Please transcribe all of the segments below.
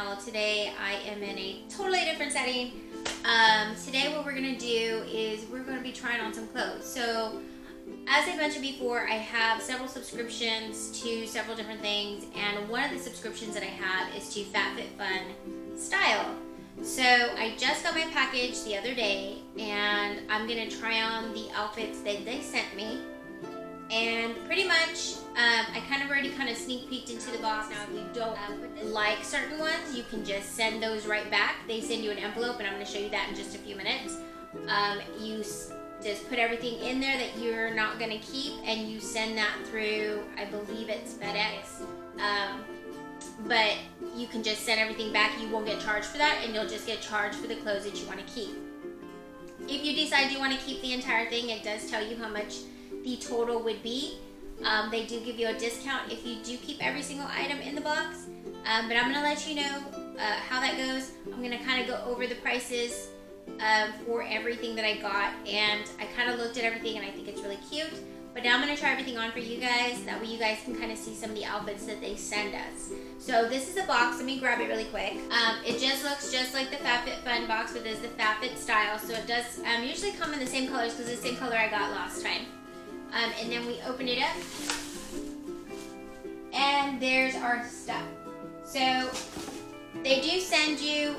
channel. Today I am in a totally different setting. Today what we're going to do is we're going to be trying on some clothes. So as I mentioned before, I have several subscriptions to several different things, and one of the subscriptions that I have is to Fabfitfun Style. So I just got my package the other day, and I'm going to try on the outfits that they sent me. And pretty much, I already sneak peeked into the box. Now, if you don't like certain ones, you can just send those right back. They send you an envelope, and I'm going to show you that in just a few minutes. You just put everything in there that you're not going to keep, and you send that through, I believe it's FedEx. But you can just send everything back. You won't get charged for that, and you'll just get charged for the clothes that you want to keep. If you decide you want to keep the entire thing, it does tell you how much the total would be. They do give you a discount if you do keep every single item in the box. But I'm going to let you know how that goes. I'm going to go over the prices for everything that I got. And I looked at everything, and I think it's really cute. But now I'm going to try everything on for you guys. That way you guys can see some of the outfits that they send us. So this is a box. Let me grab it really quick. It just looks just like the Fabfitfun box, but there's the Fabfit Style. So it does usually come in the same colors, because it's the same color I got last time. And then we open it up, and there's our stuff. So they do send you,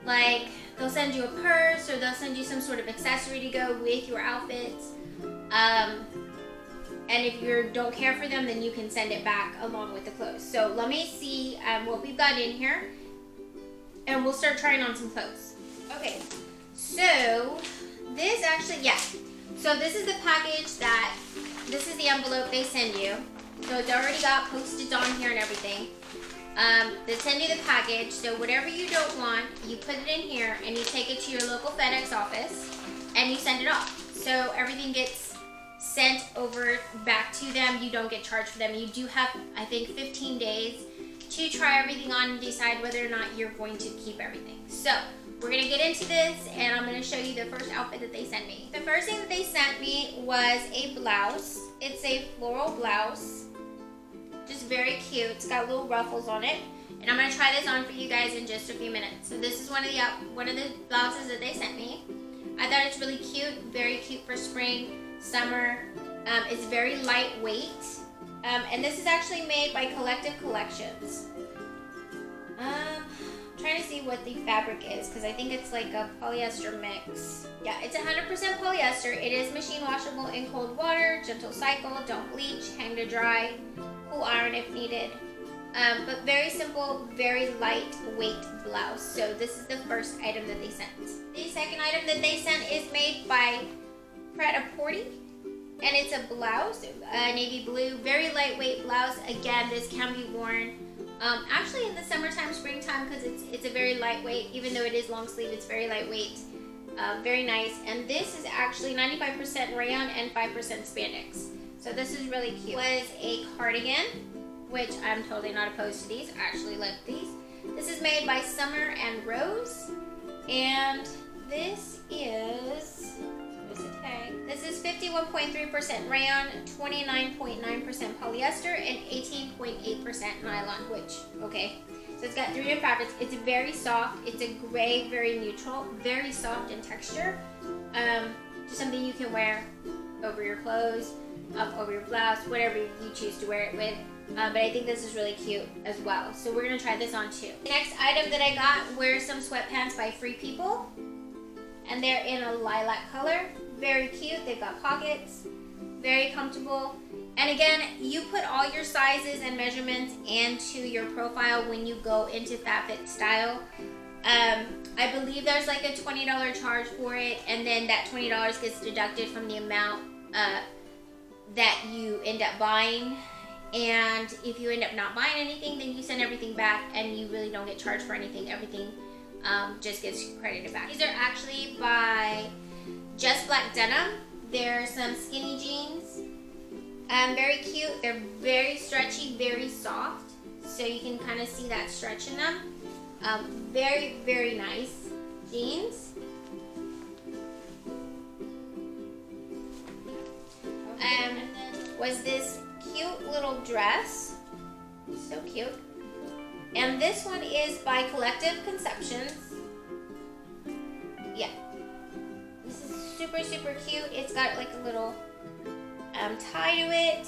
they'll send you a purse, or they'll send you some sort of accessory to go with your outfits. And if you don't care for them, then you can send it back along with the clothes. So let me see what we've got in here, and we'll start trying on some clothes. Okay, so this actually, so this is the package this is the envelope they send you. So it's already got postage on here and everything. They send you the package, so whatever you don't want, you put it in here, and you take it to your local FedEx office, and you send it off. So everything gets sent over back to them. You don't get charged for them. You do have, I think, 15 days to try everything on and decide whether or not you're going to keep everything. So we're going to get into this, and I'm going to show you the first outfit that they sent me. The first thing that they sent me was a blouse. It's a floral blouse. Just very cute. It's got little ruffles on it. And I'm going to try this on for you guys in just a few minutes. So this is one of the blouses that they sent me. I thought it's really cute. Very cute for spring, summer. It's very lightweight. And this is actually made by Collective Collections. Trying to see what the fabric is, because I think it's like a polyester mix. Yeah, it's 100% polyester. It is machine washable in cold water, gentle cycle, don't bleach, hang to dry, cool iron if needed. But very simple, very lightweight blouse. So this is the first item that they sent. The second item that they sent is made by Pret-a-Porter, and it's a blouse, navy blue, very lightweight blouse. Again, this can be worn actually in the summertime, springtime, because it's a very lightweight. Even though it is long sleeve, it's very lightweight. Very nice. And this is actually 95% rayon and 5% spandex. So this is really cute. It was a cardigan, which I'm totally not opposed to these. I actually like these. This is made by Summer and Rose. And this is, where's the tag? This is 51.3% rayon, 29.9% polyester, and 18.8% nylon, which, okay. So it's got 3 different fabrics. It's very soft. It's a gray, very neutral, very soft in texture. Just something you can wear over your clothes, over your blouse, whatever you choose to wear it with. But I think this is really cute as well. So we're going to try this on too. The next item that I got were some sweatpants by Free People. And they're in a lilac color. Very cute. They've got pockets. Very comfortable. And again, you put all your sizes and measurements into your profile when you go into Fabfit Style. I believe there's like a $20 charge for it, and then that $20 gets deducted from the amount that you end up buying. And if you end up not buying anything, then you send everything back, and you really don't get charged for anything. Everything just gets credited back. These are actually by Just Black Denim. They're some skinny jeans. Very cute. They're very stretchy, very soft. So you can see that stretch in them. Very, very nice jeans. Was this cute little dress. So cute. And this one is by Collective Conceptions. Yeah. This is super, super cute. It's got like a little tie to it.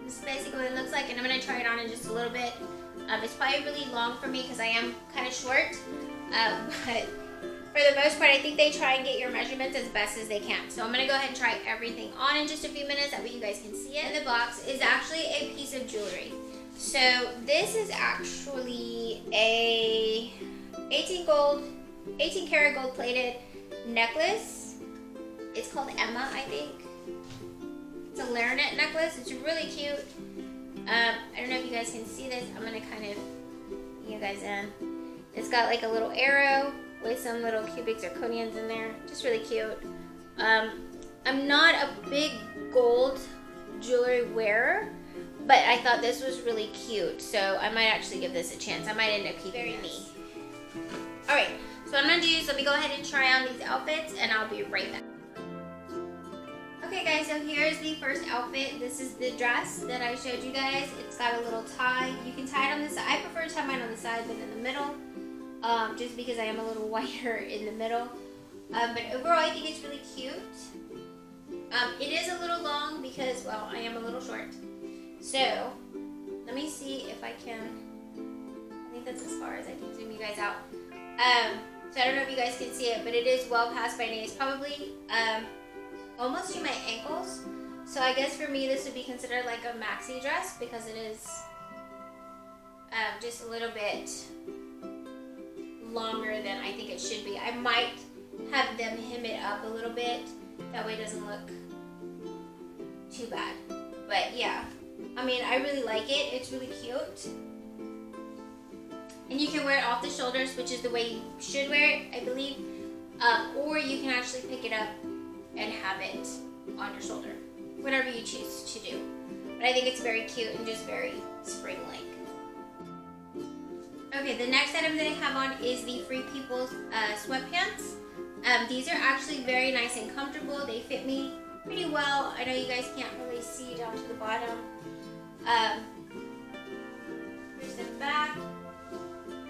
This is basically what it looks like, and I'm going to try it on in just a little bit. It's probably really long for me because I am kind of short. But for the most part, I think they try and get your measurements as best as they can. So I'm going to go ahead and try everything on in just a few minutes. That way you guys can see it. In the box is actually a piece of jewelry. So this is actually a 18 karat gold plated necklace. It's called Emma, I think. It's a lariat necklace. It's really cute. I don't know if you guys can see this. I'm gonna kind of bring you guys in. It's got like a little arrow with some little cubic zirconians in there. Just really cute. I'm not a big gold jewelry wearer, but I thought this was really cute, so I might actually give this a chance. I might end up keeping this. Alright, so what I'm going to do is let me go ahead and try on these outfits, and I'll be right back. Okay guys, so here's the first outfit. This is the dress that I showed you guys. It's got a little tie. You can tie it on the side. I prefer to tie mine on the side than in the middle, just because I am a little wider in the middle. But overall, I think it's really cute. It is a little long because, well, I am a little short. So, let me see if I can, I think that's as far as I can zoom you guys out. So I don't know if you guys can see it, but it is well past my knees, probably almost to my ankles. So I guess for me this would be considered like a maxi dress because it is just a little bit longer than I think it should be. I might have them hem it up a little bit, that way it doesn't look too bad. But yeah. I mean, I really like it. It's really cute. And you can wear it off the shoulders, which is the way you should wear it, I believe. Or you can actually pick it up and have it on your shoulder. Whatever you choose to do. But I think it's very cute and just very spring-like. Okay, the next item that I have on is the Free People sweatpants. These are actually very nice and comfortable. They fit me pretty well. I know you guys can't really see down to the bottom. Here's the back.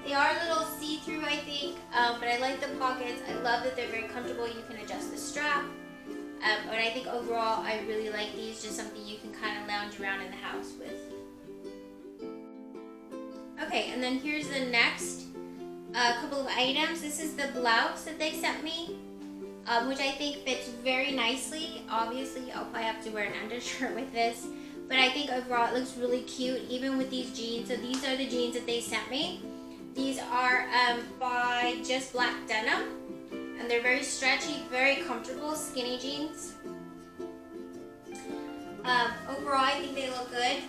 They are a little see-through, I think, but I like the pockets. I love that they're very comfortable. You can adjust the strap. But I think overall, I really like these. Just something you can kind of lounge around in the house with. Okay, and then here's the next couple of items. This is the blouse that they sent me, which I think fits very nicely. Obviously, I'll probably have to wear an undershirt with this. But I think overall it looks really cute, even with these jeans. So these are the jeans that they sent me. These are by Just Black Denim. And they're very stretchy, very comfortable, skinny jeans. Overall, I think they look good.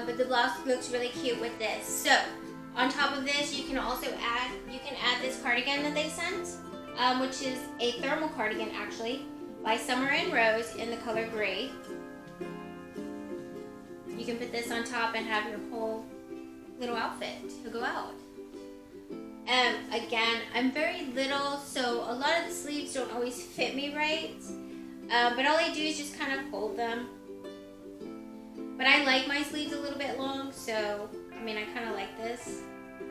But the blouse looks really cute with this. So, on top of this, you can also add, this cardigan that they sent. Which is a thermal cardigan actually by Summer and Rose in the color gray. You can put this on top and have your whole little outfit to go out. Again, I'm very little, so a lot of the sleeves don't always fit me right. But all I do is just kind of fold them. But I like my sleeves a little bit long, so I mean I kind of like this,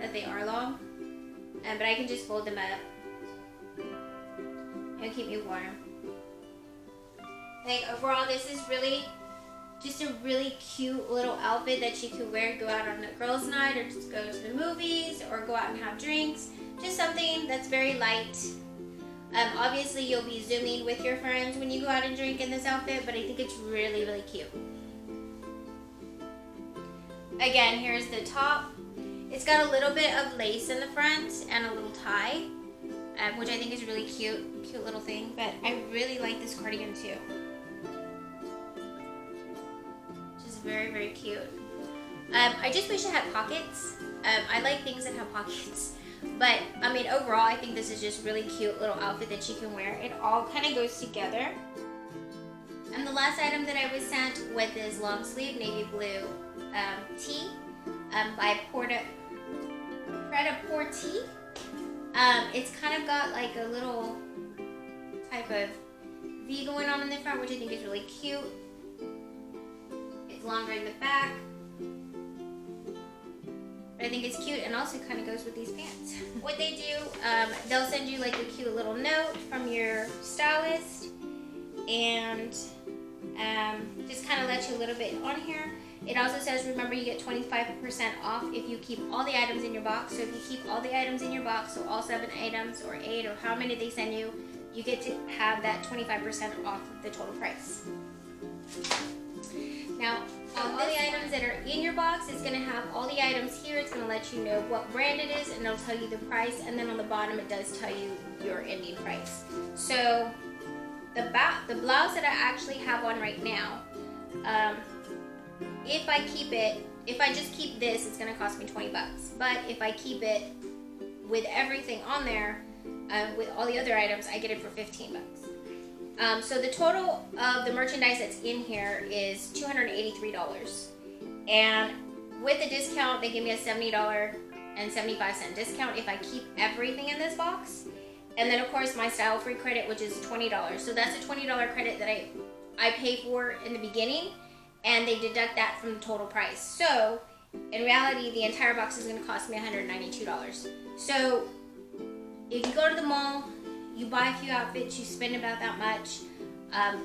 that they are long. But I can just fold them up. It'll keep me warm. I think overall this is really just a really cute little outfit that you could wear, go out on a girls' night, or just go to the movies, or go out and have drinks. Just something that's very light. Obviously you'll be zooming with your friends when you go out and drink in this outfit, but I think it's really, really cute. Again, here's the top. It's got a little bit of lace in the front and a little tie. Which I think is really cute little thing, but I really like this cardigan too. Just very, very cute. I just wish it had pockets. I like things that have pockets, but I mean overall I think this is just really cute little outfit that you can wear. It all kind of goes together. And the last item that I was sent with this long sleeve navy blue tee by Pret-a-Porter. It's kind of got like a little type of V going on in the front, which I think is really cute. longer in the back. But I think it's cute and also kind of goes with these pants. What they do, they'll send you like a cute little note from your stylist and just kind of let you a little bit on here. It also says, remember, you get 25% off if you keep all the items in your box. So if you keep all the items in your box, so all 7 items or 8 or how many they send you, you get to have that 25% off the total price. Now, all the items that are in your box is going to have all the items here. It's going to let you know what brand it is, and it'll tell you the price. And then on the bottom, it does tell you your ending price. So the blouse that I actually have on right now, if I just keep this, it's going to cost me 20 bucks. But if I keep it with everything on there, with all the other items, I get it for 15 bucks. So the total of the merchandise that's in here is $283. And with the discount, they give me a $70.75 discount if I keep everything in this box. And then of course my style free credit, which is $20. So that's a $20 credit that I pay for in the beginning, and they deduct that from the total price. So in reality, the entire box is going to cost me $192. So if you go to the mall, you buy a few outfits, you spend about that much,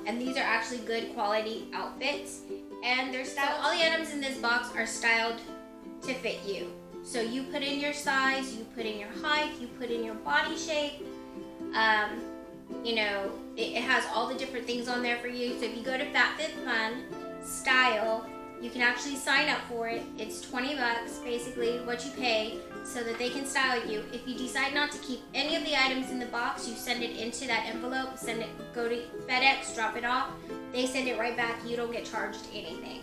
and these are actually good quality outfits, and they're styled. So all the items in this box are styled to fit you. So you put in your size, you put in your height, you put in your body shape. You know, it has all the different things on there for you. So if you go to Fabfitfun Style, you can actually sign up for it. It's 20 bucks, basically what you pay, so that they can style you. If you decide not to keep any of the items in the box, you send it into that envelope, go to FedEx, drop it off. They send it right back. You don't get charged anything.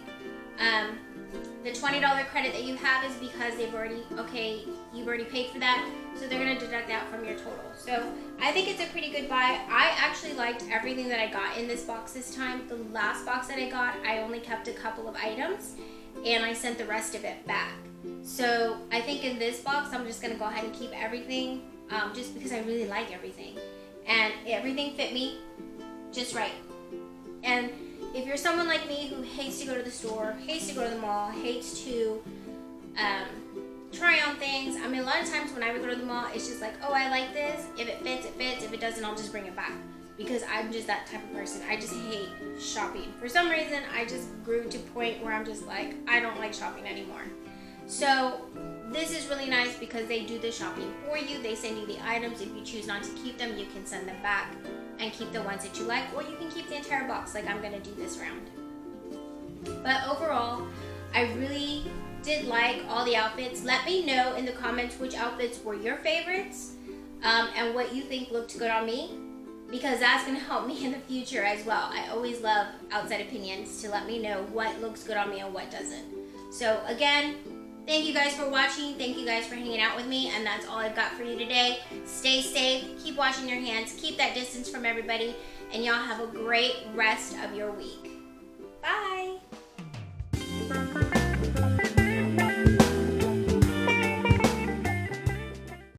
The $20 credit that you have is because you've already paid for that, so they're gonna deduct that from your total. So I think it's a pretty good buy. I actually liked everything that I got in this box this time. The last box that I got, I only kept a couple of items, and I sent the rest of it back. So I think in this box, I'm just gonna go ahead and keep everything, just because I really like everything. And everything fit me just right. And if you're someone like me who hates to go to the store, hates to go to the mall, hates to try on things, I mean, a lot of times when I would go to the mall, it's just like, oh, I like this. If it fits, it fits. If it doesn't, I'll just bring it back. Because I'm just that type of person. I just hate shopping. For some reason, I just grew to a point where I'm just like, I don't like shopping anymore. So this is really nice because they do the shopping for you. They send you the items. If you choose not to keep them, you can send them back and keep the ones that you like, or you can keep the entire box like I'm gonna do this round. But overall, I really did like all the outfits. Let me know in the comments which outfits were your favorites, and what you think looked good on me, because that's gonna help me in the future as well. I always love outside opinions to let me know what looks good on me and what doesn't. So again, thank you guys for watching. Thank you guys for hanging out with me, and that's all I've got for you today. Stay safe, keep washing your hands, keep that distance from everybody, and y'all have a great rest of your week. Bye.